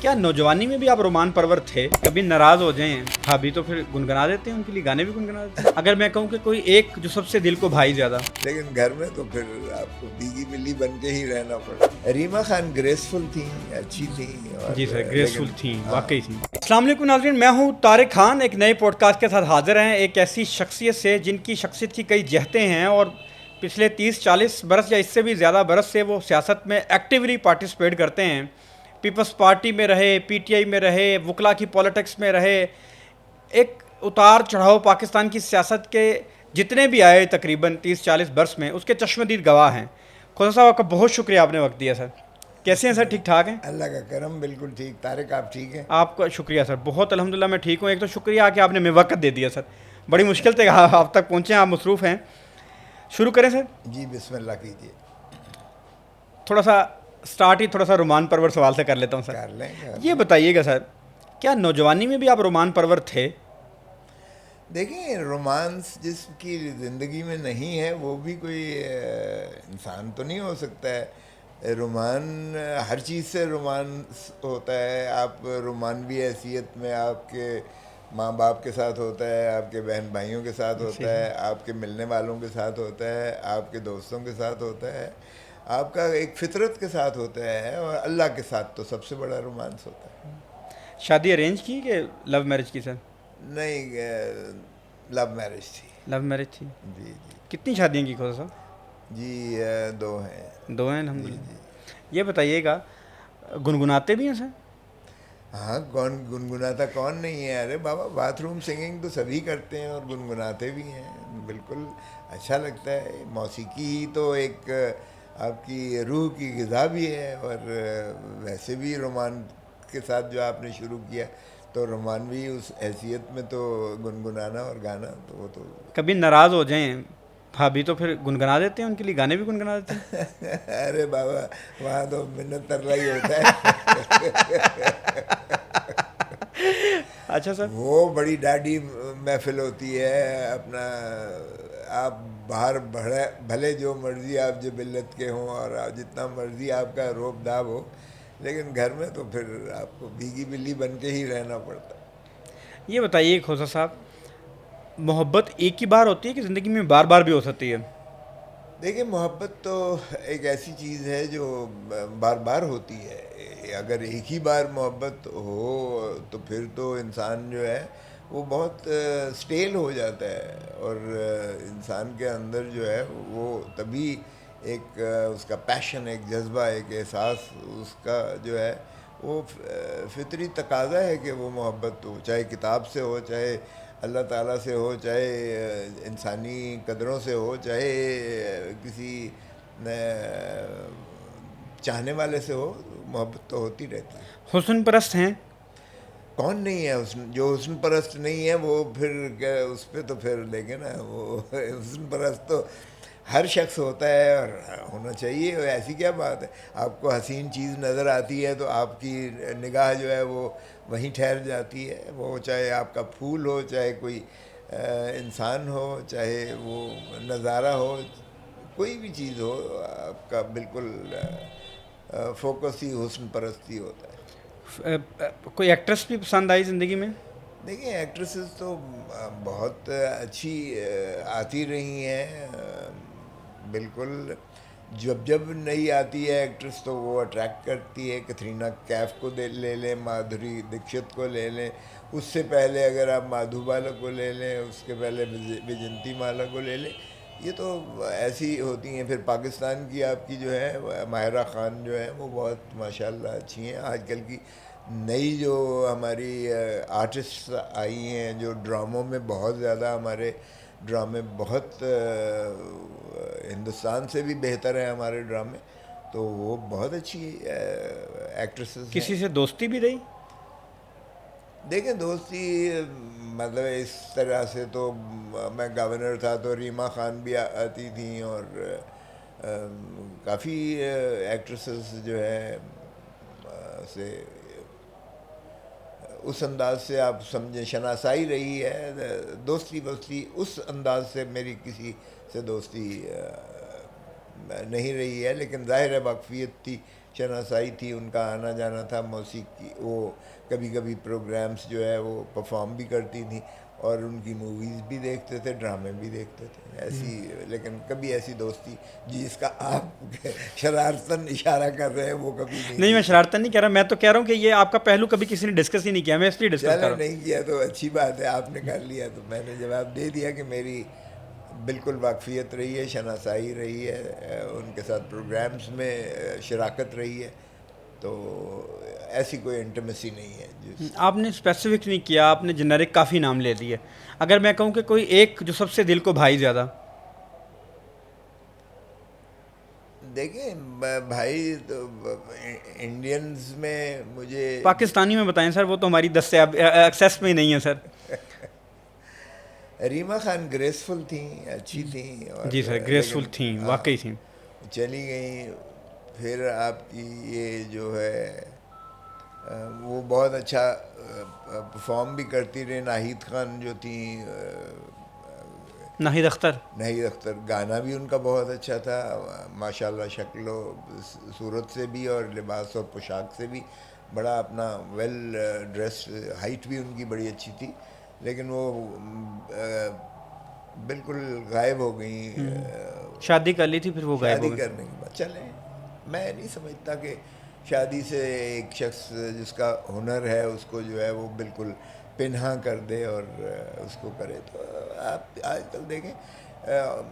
क्या नौजवानी में भी आप रोमान परवर थे? कभी नाराज हो जाएं भाभी तो फिर गुनगुना देते हैं, उनके लिए गाने भी गुनगुना देते हैं? अगर मैं कहूँ कि कोई एक जो सबसे दिल को भाई ज्यादा, लेकिन घर में तो फिर आपको बीगी बिल्ली बन के ही रहना पड़ा। रीमा खान ग्रेसफुल थी, अच्छी थी और जी सर, ग्रेसफुल लेकिन थी, हाँ, वाकई थी। अस्सलाम वालेकुम नाज़रीन, मैं हूँ तारिक खान। एक नए पॉडकास्ट के साथ हाजिर हैं, एक ऐसी शख्सियत से जिनकी शख्सियत की कई जहतें हैं और पिछले 30-40 बरस या इससे भी ज़्यादा बरस से वो सियासत में एक्टिवली पार्टिसिपेट करते हैं। पीपल्स पार्टी में रहे, पीटीआई में रहे, वकला की पॉलिटिक्स में रहे। एक उतार चढ़ाव पाकिस्तान की सियासत के जितने भी आए तकरीबन 30-40 बरस में, उसके चश्मदीद गवाह हैं। खुदा साहब, आपका बहुत शुक्रिया, आपने वक्त दिया सर। कैसे हैं सर? ठीक ठाक हैं? अल्लाह का करम, बिल्कुल ठीक। तारिक आप ठीक हैं? आपका शुक्रिया सर, बहुत अल्हम्दुलिल्लाह मैं ठीक हूँ। एक तो शुक्रिया कि आपने मैं वक्त दे दिया सर, बड़ी मुश्किल से आप तक पहुँचे, आप मसरूफ़ हैं। शुरू करें सर? जी बिस्मिल्लाह कीजिए। थोड़ा सा स्टार्ट ही थोड़ा सा रोमान परवर सवाल से कर लेता हूँ सर। कर लें कर ये लें। बताइएगा सर, क्या नौजवानी में भी आप रोमान परवर थे? देखिए, रोमांस जिसकी ज़िंदगी में नहीं है वो भी कोई इंसान तो नहीं हो सकता है। रोमान हर चीज़ से रोमांस होता है। आप रोमानवी हैसियत में आपके माँ बाप के साथ होता है, आपके बहन भाइयों के साथ होता है, आपके मिलने वालों के साथ होता है, आपके दोस्तों के साथ होता है, आपका एक फितरत के साथ होता है, और अल्लाह के साथ तो सबसे बड़ा रोमांस होता है। शादी अरेंज की कि लव मैरिज की सर? नहीं, लव मैरिज थी। लव मैरिज थी। जी जी कितनी शादियाँ की खुदा साहब? जी, दो हैं। दो हैं जी अल्हम्दुलिल्लाह। जी। ये बताइएगा, गुनगुनाते भी हैं सर? हाँ, कौन गुनगुनाता कौन नहीं है? अरे बाबा, बाथरूम सिंगिंग तो सभी करते हैं और गुनगुनाते भी हैं। बिल्कुल अच्छा लगता है। मौसीकी ही तो एक आपकी रूह की ग़िज़ा भी है। और वैसे भी रोमान के साथ जो आपने शुरू किया, तो रोमान भी उस हैसियत में तो गुनगुनाना और गाना तो वो तो कभी नाराज़ हो जाएं भाभी तो फिर गुनगुना देते हैं, उनके लिए गाने भी गुनगुना देते हैं? अरे बाबा, वहाँ तो मिन्नत तरला ही होता है। अच्छा सर। वो बड़ी डाढ़ी महफिल होती है। अपना आप बाहर भले भले जो मर्ज़ी आप जबिल्लत के हों और जितना मर्ज़ी आपका रोब दाब हो, लेकिन घर में तो फिर आपको भीगी बिल्ली बन के ही रहना पड़ता है। ये बताइए खोसा साहब, मोहब्बत एक ही बार होती है कि ज़िंदगी में बार बार भी हो सकती है? देखिए, मोहब्बत तो एक ऐसी चीज़ है जो बार बार होती है। अगर एक ही बार मोहब्बत हो तो फिर तो इंसान जो है वो बहुत स्टेल हो जाता है। और इंसान के अंदर जो है वो तभी एक उसका पैशन, एक जज्बा, एक एहसास उसका जो है वो फितरी तकाजा है कि वो मोहब्बत हो, चाहे किताब से हो, चाहे अल्लाह ताला से हो, चाहे इंसानी कदरों से हो, चाहे किसी चाहने वाले से हो। मोहब्बत तो होती रहती है। हुस्न परस्त हैं? कौन नहीं है हुस्न? जो हुस्न परस्त नहीं है वो फिर क्या, उस पर तो फिर देखे ना, वो हुस्न परस्त तो हर शख्स होता है और होना चाहिए। और ऐसी क्या बात है? आपको हसीन चीज़ नज़र आती है तो आपकी निगाह जो है वो वहीं ठहर जाती है। वो चाहे आपका फूल हो, चाहे कोई इंसान हो, चाहे वो नज़ारा हो, कोई भी चीज़ हो, आपका बिल्कुल फोकस ही हुस्न परस्ती होता है। कोई एक्ट्रेस भी पसंद आई ज़िंदगी में? देखिए, एक्ट्रेसेस तो बहुत अच्छी आती रही हैं। बिल्कुल, जब जब नई आती है एक्ट्रेस तो वो अट्रैक्ट करती है। कटरीना कैफ को ले लें, माधुरी दीक्षित को ले लें, उससे पहले अगर आप माधुबाला को ले लें, उसके पहले विजंती माला को ले लें, ये तो ऐसी होती हैं। फिर पाकिस्तान की आपकी जो है माहिरा ख़ान जो है वो बहुत माशाल्लाह अच्छी हैं। आजकल की नई जो हमारी आर्टिस्ट आई हैं, जो ड्रामों में बहुत ज़्यादा, हमारे ड्रामे बहुत हिंदुस्तान से भी बेहतर हैं हमारे ड्रामे, तो वो बहुत अच्छी एक्ट्रेसेस हैं। किसी से दोस्ती भी रही? देखें, दोस्ती मतलब इस तरह से तो मैं गवर्नर था तो रीमा खान भी आती थी, और काफ़ी एक्ट्रेसेस जो है से उस अंदाज से आप समझें शनासाई रही है। दोस्ती वोस्ती उस अंदाज से मेरी किसी से दोस्ती नहीं रही है, लेकिन ज़ाहिर है वाकफियत थी شناسائی تھی، ان کا آنا جانا تھا، موسیقی وہ کبھی کبھی پروگرامز جو ہے وہ پرفارم بھی کرتی تھیں، اور ان کی موویز بھی دیکھتے تھے، ڈرامے بھی دیکھتے تھے ایسی. لیکن کبھی ایسی دوستی جس کا آپ شرارتاً اشارہ کر رہے ہیں وہ کبھی نہیں نہیں، تھی. میں شرارتن نہیں کہہ رہا، میں تو کہہ رہا ہوں کہ یہ آپ کا پہلو کبھی کسی نے ڈسکس ہی نہیں کیا، میں اس لیے ڈسکس کر چلے رہا ہوں. نہیں کیا تو اچھی بات ہے، آپ نے کر لیا تو میں نے جواب دے دیا کہ میری بالکل واقفیت رہی ہے، شناسائی رہی ہے، ان کے ساتھ پروگرامز میں شراکت رہی ہے، تو ایسی کوئی انٹیمیسی نہیں ہے جس. آپ نے اسپیسیفک نہیں کیا، آپ نے جنرک کافی نام لے دیے. اگر میں کہوں کہ کوئی ایک جو سب سے دل کو بھائی زیادہ. دیکھیں بھائی تو انڈینز میں مجھے پاکستانی میں بتائیں سر، وہ تو ہماری 10 سے اب ایکسیس میں ہی نہیں ہے سر. ریما خان گریسفل تھیں، اچھی تھیں، اور جی سر، گریسفل لیکن تھیں، ہاں واقعی تھیں. چلی گئیں. پھر آپ کی یہ جو ہے وہ بہت اچھا پرفارم بھی کرتی رہی. ناہید خان جو تھیں، ناہید اختر. ناہید اختر، گانا بھی ان کا بہت اچھا تھا ماشاء اللہ، شکل و صورت سے بھی اور لباس اور پوشاک سے بھی بڑا اپنا ویل ڈریس. ہائٹ بھی ان کی بڑی اچھی تھی، لیکن وہ بالکل غائب ہو گئیں شادی کر لی تھی پھر وہ غائب ہو شادی گئے. کرنے کے بعد. چلیں، میں نہیں سمجھتا کہ شادی سے ایک شخص جس کا ہنر ہے اس کو جو ہے وہ بالکل پنہا کر دے اور اس کو کرے. تو آپ آج کل دیکھیں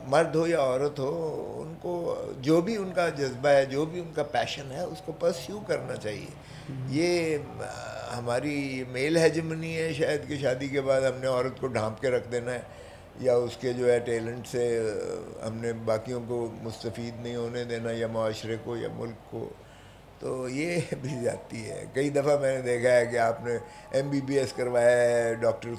مرد ہو یا عورت ہو، ان کو جو بھی ان کا جذبہ ہے، جو بھی ان کا پیشن ہے، اس کو پرسیو کرنا چاہیے. یہ ہماری میل ہیجمنی ہے شاید کہ شادی کے بعد ہم نے عورت کو ڈھانپ کے رکھ دینا ہے، یا اس کے جو ہے ٹیلنٹ سے ہم نے باقیوں کو مستفید نہیں ہونے دینا، یا معاشرے کو یا ملک کو. تو یہ بھی زیادتی ہے. کئی دفعہ میں نے دیکھا ہے کہ آپ نے MBBS کروایا ہے، ڈاکٹر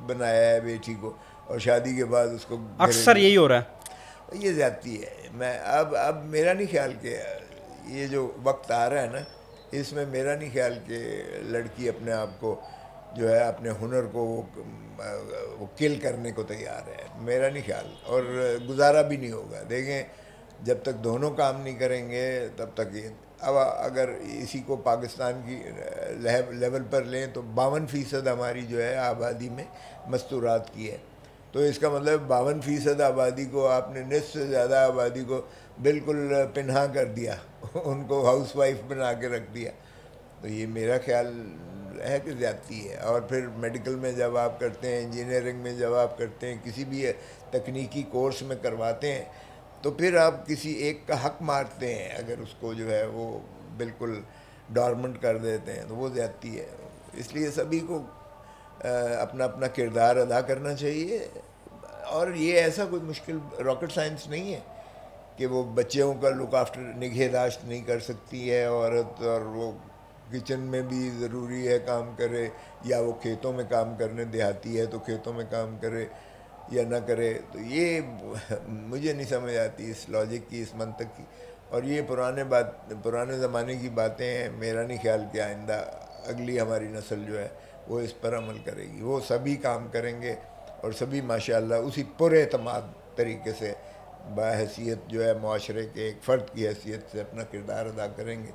بنایا ہے بیٹی کو، اور شادی کے بعد اس کو اکثر گھریلو. یہی ہو رہا ہے. یہ زیادتی ہے. میں اب میرا نہیں خیال کہ یہ جو وقت آ رہا ہے نا، اس میں میرا نہیں خیال کہ لڑکی اپنے آپ کو جو ہے اپنے ہنر کو وہ کل کرنے کو تیار ہے. میرا نہیں خیال، اور گزارا بھی نہیں ہوگا. دیکھیں جب تک دونوں کام نہیں کریں گے تب تک یہ. اب اگر اسی کو پاکستان کی لیول پر لیں تو 52% ہماری جو ہے آبادی میں مستورات کی ہے. تو اس کا مطلب 52% آبادی کو آپ نے نصف سے زیادہ آبادی کو بالکل پنہا کر دیا، ان کو ہاؤس وائف بنا کے رکھ دیا. تو یہ میرا خیال ہے کہ زیادتی ہے. اور پھر میڈیکل میں جب آپ کرتے ہیں، انجینئرنگ میں جب آپ کرتے ہیں، کسی بھی تکنیکی کورس میں کرواتے ہیں، تو پھر آپ کسی ایک کا حق مارتے ہیں. اگر اس کو جو ہے وہ بالکل ڈارمنٹ کر دیتے ہیں تو وہ زیادتی ہے. اس لیے سبھی کو اپنا اپنا کردار ادا کرنا چاہیے. اور یہ ایسا کوئی مشکل راکٹ سائنس نہیں ہے کہ وہ بچوں کا لک آفٹر نگہداشت نہیں کر سکتی ہے عورت، اور وہ کچن میں بھی ضروری ہے کام کرے، یا وہ کھیتوں میں کام کرنے دیہاتی ہے تو کھیتوں میں کام کرے یا نہ کرے. تو یہ مجھے نہیں سمجھ آتی اس لاجک کی، اس منطق کی. اور یہ پرانے زمانے کی باتیں ہیں. میرا نہیں خیال کہ آئندہ اگلی ہماری نسل جو ہے وہ اس پر عمل کرے گی. وہ سبھی کام کریں گے، اور سبھی ماشاءاللہ اسی پر اعتماد طریقے سے بحیثیت جو ہے معاشرے کے ایک فرد کی حیثیت سے اپنا کردار ادا کریں گے،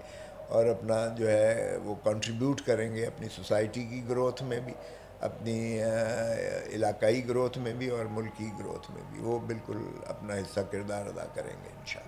اور اپنا جو ہے وہ کنٹریبیوٹ کریں گے اپنی سوسائٹی کی گروتھ میں بھی، اپنی علاقائی گروتھ میں بھی، اور ملکی گروتھ میں بھی. وہ بالکل اپنا حصہ کردار ادا کریں گے انشاءاللہ.